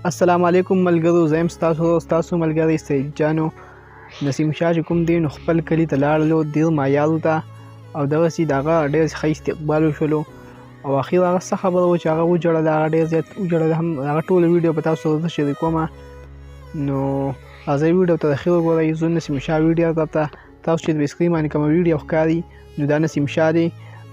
السلام علیکم ملګرو، زه یم ستاسو ملګری سید جانو. نسیم شاه چې کوم دی نو خپل کلي ته لاړلو ډېر مایارو ته، او دغسې د هغه ډېر ښه استقبال وشولو او اخر هغه څه خبره وه چې هغه وژړل، هغه ډېر زیات وژړل. هم هغه ټوله ویډیو په تاسو سره زه شریکومه، نو راځئ ویډیو ته د اخر وګورئ. زه نسیم شاه ویډیو ته تاسو چې د سکرین باندې کومه ویډیو ښکاري نو دا نسیم شاه دی،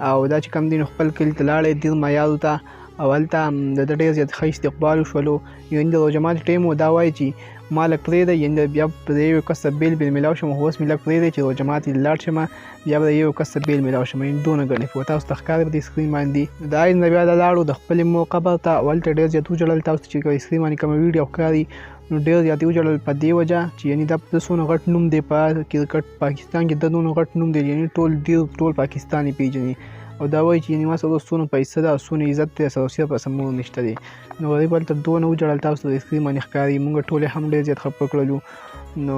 او دا چې کوم دی نو خپل کلي ته لاړی ډېر مایارو ته، او هلته د ده ډېر زیات ښه استقبال وشولو. یعنې د روژه ماتي ټایم و، دا وایي چې ما لږ پرېږده، یعنې بیا به د یو کس سره بیل میلاو شم، خو اوس مې لږ پرېږدی چې روژه ماتي لاړ شم، بیا به د یو کس سره بیل میلاو شم. یعنې دونه ګڼې په تاسو ته ښکاري په دې سکرین باندې. د هغې نه بیا لاړو د خپلې مور قبر ته، او هلته ډېر زیات وژړل. تاسو چې سکرین باندې کومه ویډیو ښکاري نو ډېر زیات وژړل په دې وجه چې یعنې دا د څونه غټ نوم دی په کرکټ پاکستان کې، د دونه غټ نوم دی، یعنې ټول پاکستان یې پیژني، او دا وایي چې یعنې ما سره اوس څونه پیسه ده او څونه عزت دی، سره صرف رسم نور نشته دی. نو غریب هلته دونه وژړل، تاسو ته د سکرین باندې ښکاري. موږ ټول هم ډېر زیات خفه کړلو. نو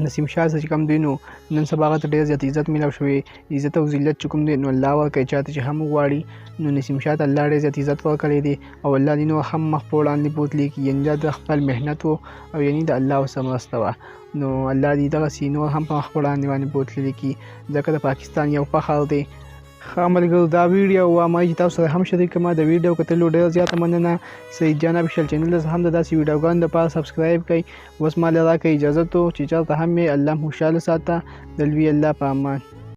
نسیم شاه چې کوم دی نو نن سبا هغه ته ډېر زیات عزت میلاو شوی، عزت او ذلت چې کوم دی نو الله ورکوي چاته چې هم وغواړي. نو نسیم شاه ته الله ډېر زیات عزت ورکړی دی، او الله دې نور هم مخ په وړاندې بوتلی کړي. یعنې دا د خپل محنت و، او یعنې د الله ورسره مرسته وه. نو الله دې دغسې نور هم په مخ په وړاندې بوتلی کړي، ځکه د پاکستان یو فخر دی. ښه ملګرو، دا ویډیو وامه چې تاسو سره هم شریک کړم. د ویډیو کتلو ډېر زیاته مننه. سید جان افیشل چینل ته هم د داسې ویډیوګانو دپاره سبسکرایب کړئ. اوس ما له راکړئ اجازت و چې چېرته هم یې الله مو خوشحاله ساته. د لوی الله په امان.